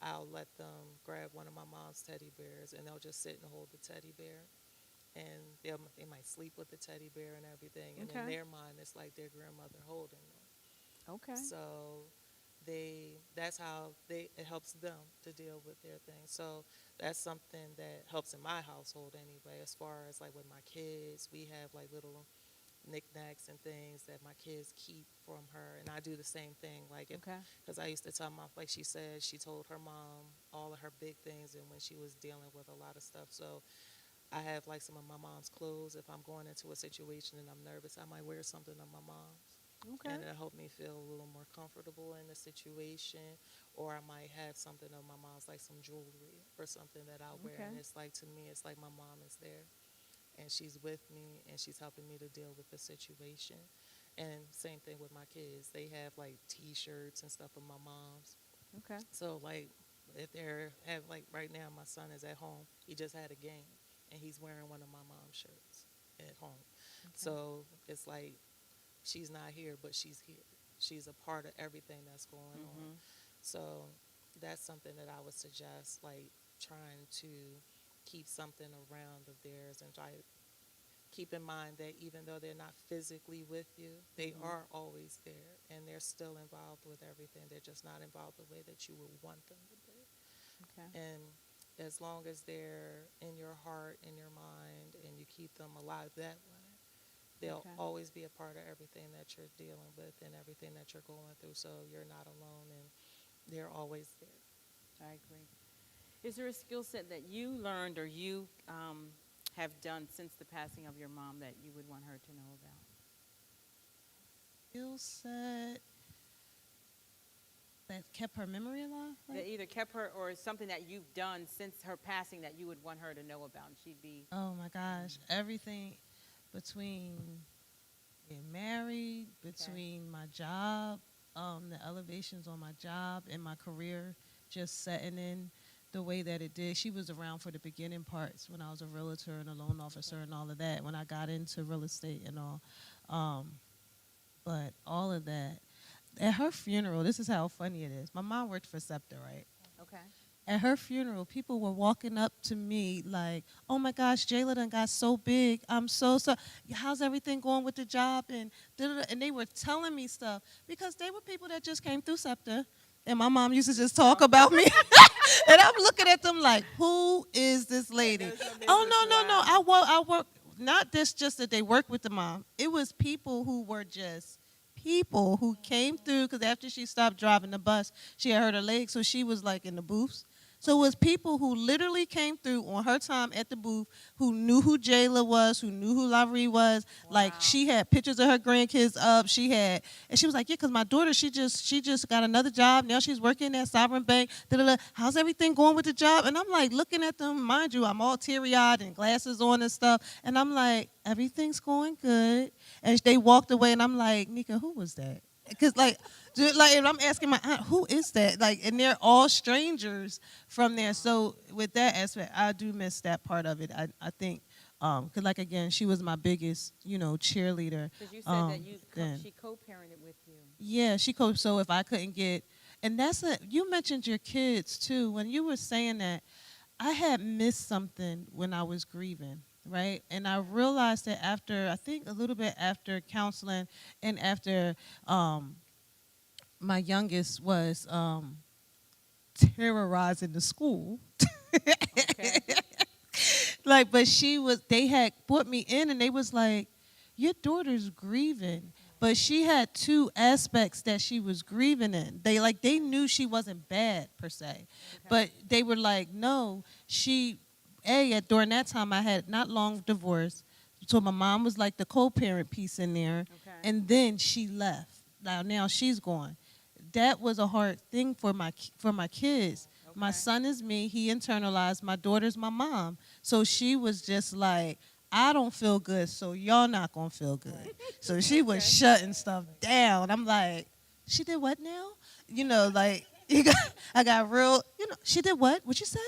I'll let them grab one of my mom's teddy bears and they'll just sit and hold the teddy bear. And they might sleep with the teddy bear and everything. And in Okay. their mind, it's like their grandmother holding them. Okay. So that's how it helps them to deal with their things. So that's something that helps in my household anyway. As far as like with my kids, we have like little knickknacks and things that my kids keep from her, and I do the same thing. Like if Okay. because I used to tell my like she said she told her mom all of her big things, and when she was dealing with a lot of stuff, so I have like some of my mom's clothes. If I'm going into a situation and I'm nervous, I might wear something of my mom's. Okay. And it'll help me feel a little more comfortable in the situation. Or I might have something of my mom's, like some jewelry or something that I'll wear. Okay. And it's like, to me, it's like my mom is there and she's with me and she's helping me to deal with the situation. And same thing with my kids. They have like T-shirts and stuff of my mom's. Okay. So like if they're have like right now, my son is at home. He just had a game and he's wearing one of my mom's shirts at home. So it's like she's not here, but she's here. She's a part of everything that's going on. So that's something that I would suggest, like trying to keep something around of theirs and try to keep in mind that even though they're not physically with you, they are always there and they're still involved with everything. They're just not involved the way that you would want them to be. Okay. And as long as they're in your heart, in your mind, and you keep them alive that way, they'll Okay. always be a part of everything that you're dealing with and everything that you're going through. So you're not alone and they're always there. I agree. Is there a skill set that you learned or you have done since the passing of your mom that you would want her to know about? Skill set that kept her memory alive? That either kept her or something that you've done since her passing that you would want her to know about, and she'd be. Oh my gosh, everything between being married, between my job, the elevations on my job and my career just setting in the way that it did. She was around for the beginning parts when I was a realtor and a loan officer and all of that, when I got into real estate and all. But all of that. At her funeral, this is how funny it is. My mom worked for SEPTA, right? Okay. At her funeral, people were walking up to me like, "Oh my gosh, Jayla done got so big. I'm so sorry. How's everything going with the job?" And da-da-da. And they were telling me stuff because they were people that just came through SEPTA. And my mom used to just talk about me. And I'm looking at them like, who is this lady? Oh, no. I work, not this just that they work with the mom. It was people who were just people who came through because after she stopped driving the bus, she had hurt her leg, so she was like in the booths. So it was people who literally came through on her time at the booth who knew who Jayla was, who knew who Laverie was. Wow. Like she had pictures of her grandkids up. And she was like, yeah, because my daughter, she just got another job. Now she's working at Sovereign Bank. Da-da-da. How's everything going with the job? And I'm like looking at them, mind you, I'm all teary-eyed and glasses on and stuff. And I'm like, everything's going good. And they walked away and I'm like, Nika, who was that? Because and I'm asking my aunt, who is that? Like, and they're all strangers from there. So with that aspect, I do miss that part of it. I think, because like again, she was my biggest, cheerleader. Because you said that she co-parented with you. Yeah, so if I couldn't get, and you mentioned your kids too. When you were saying that, I had missed something when I was grieving. Right. And I realized that I think a little bit after counseling and after my youngest was terrorizing the school. Okay. But they had put me in and they was like, your daughter's grieving. But she had two aspects that she was grieving in. They knew she wasn't bad per se. Okay. But they were like, no, during that time I had not long divorced, so my mom was like the co-parent piece in there, okay. And then she left. Now she's gone. That was a hard thing for my kids. Okay. My son is me. He internalized. My daughter's my mom. So she was just like, I don't feel good, so y'all not gonna feel good. Right. So she was shutting stuff down. I'm like, she did what now? I got real, she did what? What'd you say?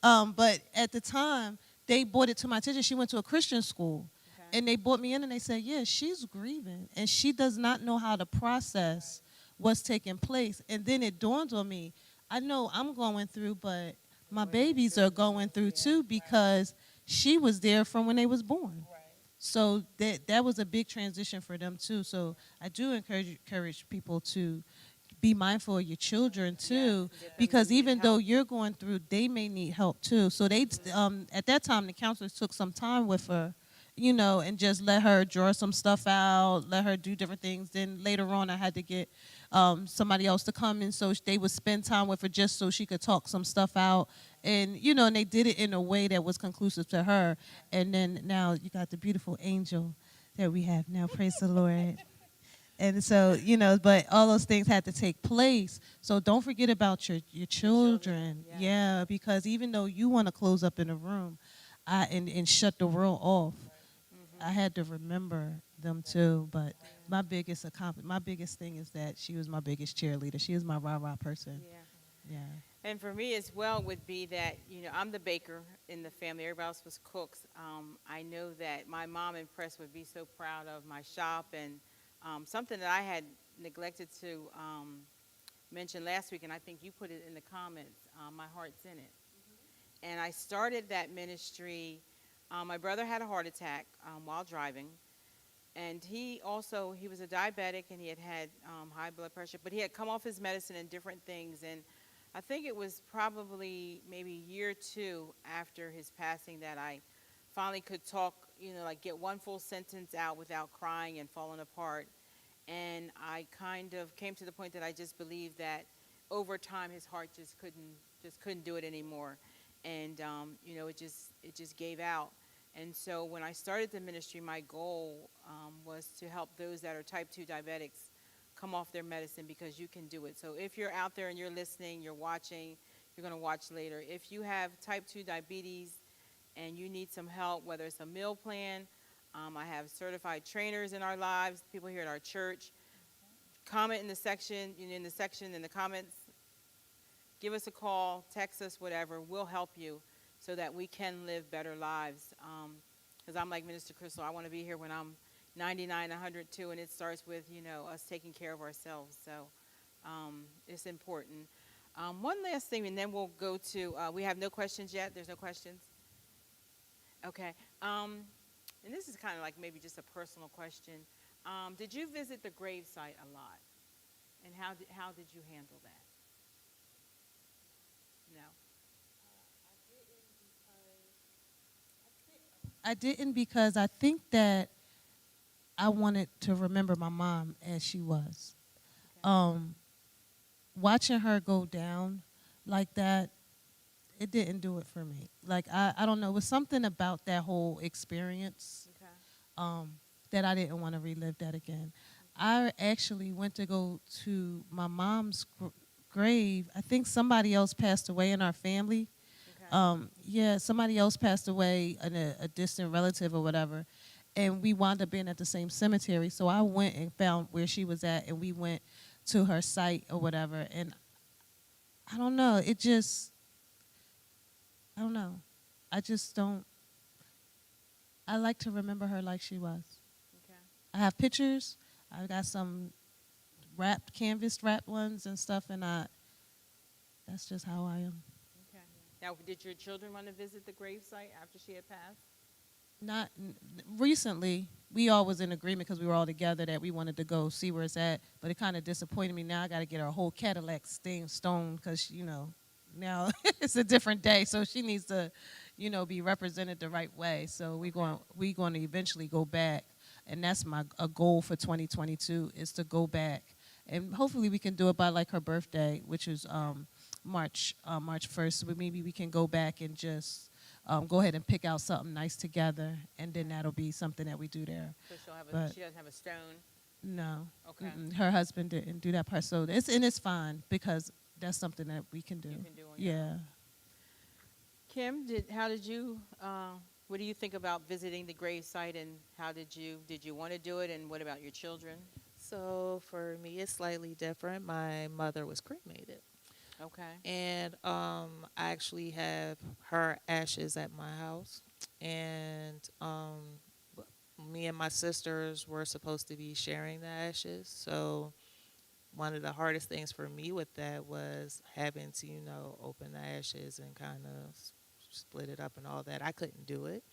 But at the time, they brought it to my attention. She went to a Christian school. Okay. And they brought me in and they said, yeah, she's grieving. And she does not know how to process what's taking place. And then it dawned on me, I know I'm going through, but my babies are going through too because she was there from when they was born. Right. So that was a big transition for them too. So I do encourage people to be mindful of your children too, because even though you're going through, they may need help too. So at that time, the counselors took some time with her, and just let her draw some stuff out, let her do different things. Then later on, I had to get somebody else to come in, so they would spend time with her just so she could talk some stuff out. And, and they did it in a way that was conclusive to her. And then now you got the beautiful angel that we have now. Praise the Lord. And so, but all those things had to take place. So don't forget about your children. Yeah, because even though you want to close up in a room and shut the world off, I had to remember them too. But my biggest thing is that she was my biggest cheerleader. She was my rah-rah person. Yeah. And for me as well would be that, I'm the baker in the family. Everybody else was cooks. I know that my mom and Press would be so proud of my shop. And something that I had neglected to mention last week, and I think you put it in the comments, my heart's in it. Mm-hmm. And I started that ministry. My brother had a heart attack while driving. And he was a diabetic, and he had high blood pressure. But he had come off his medicine and different things. And I think it was probably maybe a year or two after his passing that I finally could talk, get one full sentence out without crying and falling apart. And I kind of came to the point that I just believed that over time his heart just couldn't do it anymore. And, it just gave out. And so when I started the ministry, my goal was to help those that are type 2 diabetics come off their medicine, because you can do it. So if you're out there and you're listening, you're watching, you're going to watch later. If you have type 2 diabetes and you need some help, whether it's a meal plan, I have certified trainers in our lives, people here at our church. Comment in the section, in the comments. Give us a call, text us, whatever. We'll help you so that we can live better lives. Because I'm like Minister Crystal, I want to be here when I'm 99, 102, and it starts with, us taking care of ourselves. So it's important. One last thing, and then we'll go to, we have no questions yet. There's no questions? Okay. And this is kind of like maybe just a personal question. Did you visit the gravesite a lot? And how did you handle that? No. I didn't because I think that I wanted to remember my mom as she was. Okay. Watching her go down like that, it didn't do it for me. Like, I don't know, it was something about that whole experience Okay. that I didn't want to relive that again. I actually went to go to my mom's grave. I think somebody else passed away in our family. Okay. Yeah, somebody else passed away, a distant relative or whatever, and we wound up being at the same cemetery. So I went and found where she was at, and we went to her site or whatever. And I don't know, I don't know. I just don't. I like to remember her like she was. Okay. I have pictures. I got some canvas wrapped ones and stuff, and that's just how I am. Okay. Now, did your children want to visit the gravesite after she had passed? Not recently. We all was in agreement because we were all together that we wanted to go see where it's at, but it kind of disappointed me. Now I got to get her whole Cadillac stone because, now it's a different day, so she needs to, be represented the right way. So we going to eventually go back, and that's a goal for 2022 is to go back, and hopefully we can do it by like her birthday, which is March 1st. So maybe we can go back and just go ahead and pick out something nice together, and then that'll be something that we do there. So she doesn't have a stone? No. Okay. Her husband didn't do that part, so it's fine because that's something that we can do. You can do on your Yeah. own. Kim, what do you think about visiting the gravesite, and did you want to do it, and what about your children? So for me, it's slightly different. My mother was cremated. Okay. And I actually have her ashes at my house. And me and my sisters were supposed to be sharing the ashes. So one of the hardest things for me with that was having to, open the ashes and kind of split it up and all that. I couldn't do it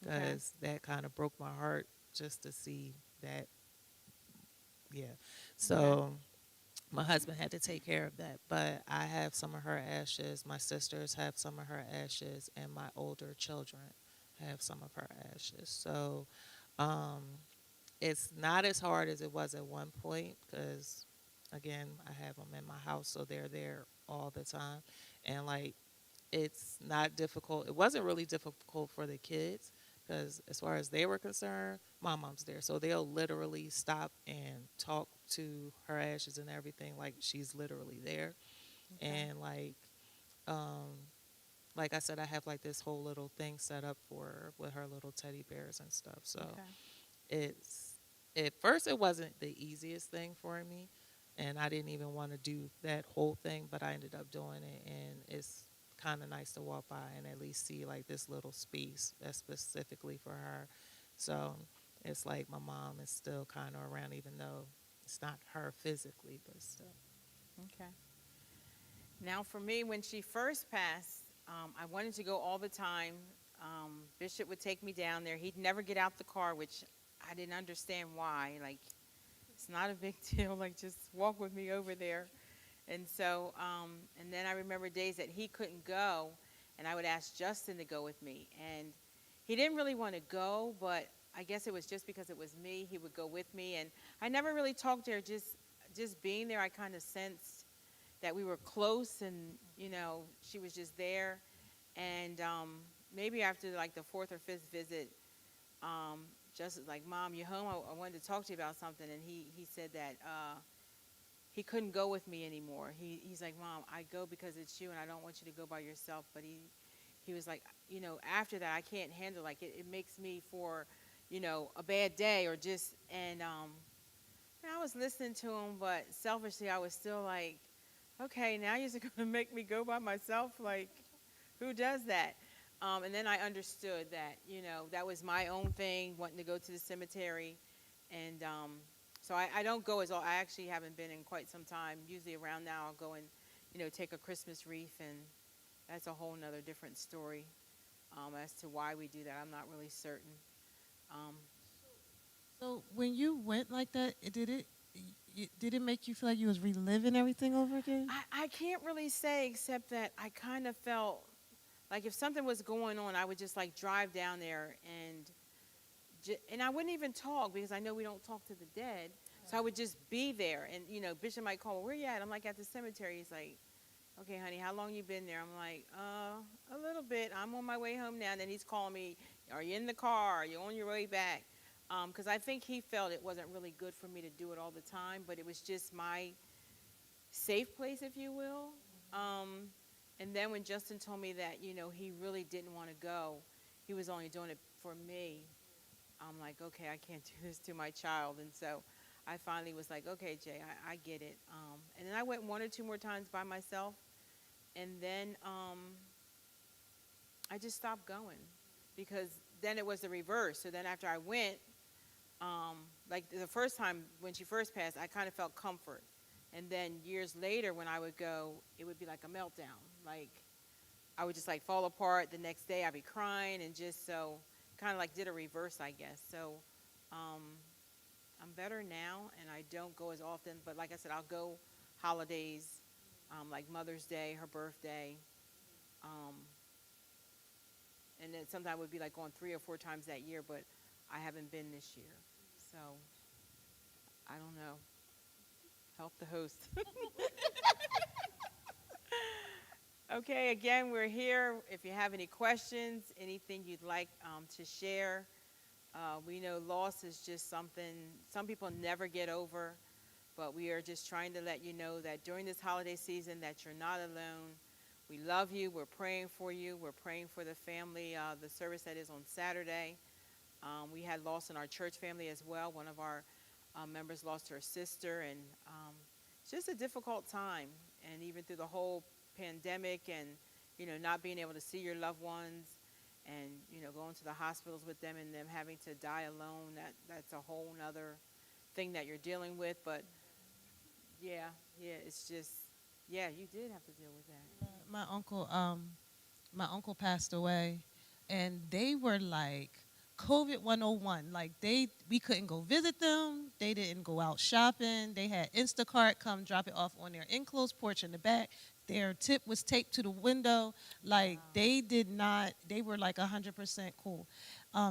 because that kind of broke my heart just to see that. Yeah. So my husband had to take care of that. But I have some of her ashes. My sisters have some of her ashes. And my older children have some of her ashes. So it's not as hard as it was at one point because, again, I have them in my house, so they're there all the time. And, it's not difficult. It wasn't really difficult for the kids because as far as they were concerned, my mom's there. So they'll literally stop and talk to her ashes and everything like she's literally there. Okay. And, like I said, I have, this whole little thing set up for her with her little teddy bears and stuff. So at first it wasn't the easiest thing for me, and I didn't even want to do that whole thing, but I ended up doing it, and it's kind of nice to walk by and at least see this little space that's specifically for her. So it's like my mom is still kind of around, even though it's not her physically, but still. Okay. Now for me, when she first passed, I wanted to go all the time. Bishop would take me down there. He'd never get out the car, which I didn't understand why. It's not a big deal. Just walk with me over there. And so, and then I remember days that he couldn't go, and I would ask Justin to go with me. And he didn't really want to go, but I guess it was just because it was me. He would go with me. And I never really talked to her. Just being there, I kind of sensed that we were close, and, she was just there. And maybe after, the fourth or fifth visit, Justin's like, Mom, you home? I wanted to talk to you about something. And he said that he couldn't go with me anymore. He's like, Mom, I go because it's you, and I don't want you to go by yourself. But he was like, after that, I can't handle, it makes me for, a bad day or just, and I was listening to him, but selfishly, I was still like, okay, now you're going to make me go by myself? Who does that? And then I understood that, that was my own thing, wanting to go to the cemetery. And so I don't go I actually haven't been in quite some time. Usually around now I'll go and, take a Christmas wreath, and that's a whole nother different story as to why we do that. I'm not really certain. Um, So when you went like that, did it make you feel like you was reliving everything over again? I can't really say except that I kind of felt like if something was going on, I would just like drive down there and I wouldn't even talk because I know we don't talk to the dead. So I would just be there, and Bishop might call me, "Where you at?" I'm like, "At the cemetery." He's like, "Okay, honey, how long you been there?" I'm like, a little bit. I'm on my way home now." And then he's calling me, "Are you in the car? Are you on your way back?" Because I think he felt it wasn't really good for me to do it all the time, but it was just my safe place, if you will. And then when Justin told me that, he really didn't want to go, he was only doing it for me. I'm like, okay, I can't do this to my child. And so I finally was like, okay, Jay, I get it. And then I went one or two more times by myself. And then I just stopped going because then it was the reverse. So then after I went, like the first time when she first passed, I kind of felt comfort. And then years later when I would go, it would be like a meltdown. Like I would just like fall apart. The next day I'd be crying and just so kind of like did a reverse, I guess. So I'm better now and I don't go as often. But like I said, I'll go holidays, like Mother's Day, her birthday. And then sometimes it would be like going 3 or 4 times that year, but I haven't been this year. So I don't know. Help the host. Okay, again, we're here. If you have any questions, anything you'd like to share, we know loss is just something some people never get over, but we are just trying to let you know that during this holiday season that you're not alone. We love you. We're praying for you. We're praying for the family, the service that is on Saturday. We had loss in our church family as well. One of our members lost her sister, and it's just a difficult time. And even through the whole pandemic and, not being able to see your loved ones and, going to the hospitals with them and them having to die alone, that's a whole nother thing that you're dealing with. But, yeah, it's just, yeah, you did have to deal with that. My uncle passed away, and they were like COVID 101. Like we couldn't go visit them. They didn't go out shopping. They had Instacart come drop it off on their enclosed porch in the back. Their tip was taped to the window. Like they did not. They were like 100% cool.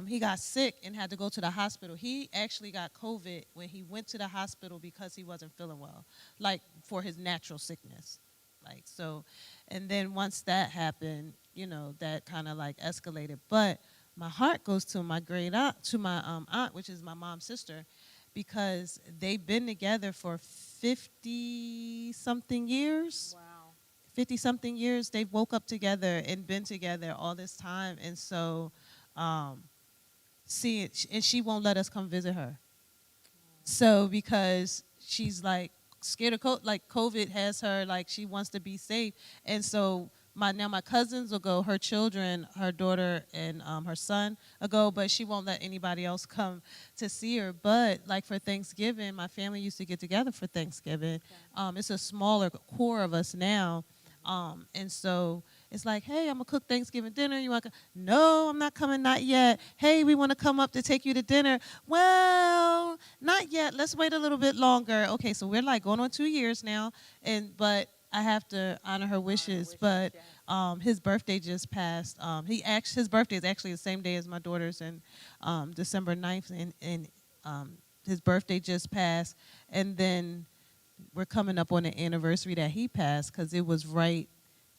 He got sick and had to go to the hospital. He actually got COVID when he went to the hospital because he wasn't feeling well, like for his natural sickness. Like so, and then once that happened, that kind of like escalated. But my heart goes to my great aunt, to my aunt, which is my mom's sister, because they've been together for 50-something years. Wow. 50-something years. They've woke up together and been together all this time, and so see it, and she won't let us come visit her. So because she's like scared of COVID has her, like she wants to be safe, and so my cousins will go, her children, her daughter and her son will go, but she won't let anybody else come to see her. But like for Thanksgiving, my family used to get together for Thanksgiving. It's a smaller core of us now, and so it's like, hey, I'm gonna cook Thanksgiving dinner. You want to? No, I'm not coming, not yet. Hey, we want to come up to take you to dinner. Well, not yet. Let's wait a little bit longer. Okay, so we're like going on 2 years now, but I have to honor her wishes. But his birthday just passed. His birthday is actually the same day as my daughter's, and December 9th, and his birthday just passed, and then we're coming up on the anniversary that he passed because it was right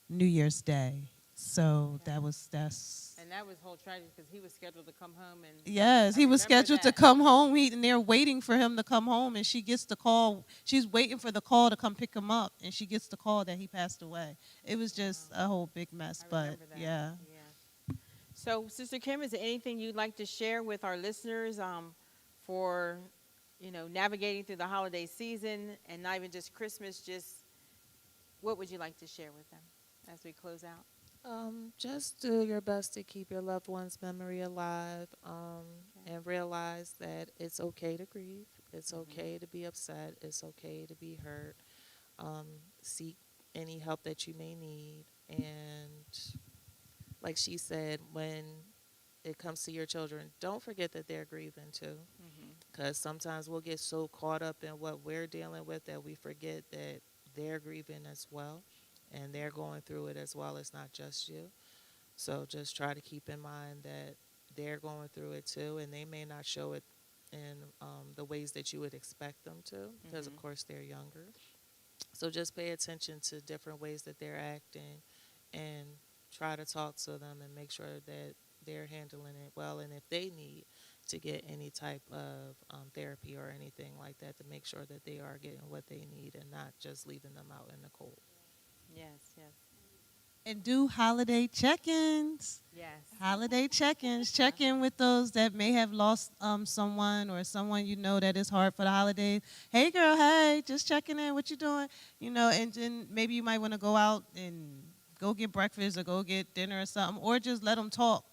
New Year's Day. So Okay. that's. And that was whole tragedy because he was scheduled to come home and. Yes, he was scheduled to come home. And they're waiting for him to come home, and she gets the call. She's waiting for the call to come pick him up, and she gets the call that he passed away. It was just a whole big mess, but yeah. So, Sister Kim, is there anything you'd like to share with our listeners for, navigating through the holiday season and not even just Christmas? Just what would you like to share with them as we close out? Just do your best to keep your loved one's memory alive, and realize that it's okay to grieve. It's okay to be upset. It's okay to be hurt. Seek any help that you may need. And like she said, when it comes to your children, don't forget that they're grieving too. Because sometimes we'll get so caught up in what we're dealing with that we forget that they're grieving as well. And they're going through it as well. It's not just you. So just try to keep in mind that they're going through it too. And they may not show it in the ways that you would expect them to. Because, of course, they're younger. So just pay attention to different ways that they're acting and try to talk to them and make sure that they're handling it well. And if they need to get any type of therapy or anything like that, to make sure that they are getting what they need and not just leaving them out in the cold. Yes, yes. And do holiday check-ins. Yes. Holiday check-ins. Check in with those that may have lost someone or someone you know that is hard for the holidays. Hey, girl, hey, just checking in. What you doing? You know, and then maybe you might want to go out and go get breakfast or go get dinner or something, or just let them talk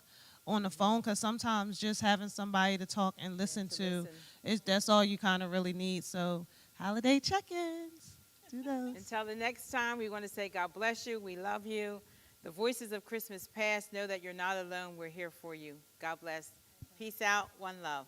on the phone, because sometimes just having somebody to talk and listen to is that's all you kind of really need. So holiday check-ins. Do those. Until the next time, we want to say God bless you. We love you. The voices of Christmas past, know that you're not alone. We're here for you. God bless. Peace out. One love.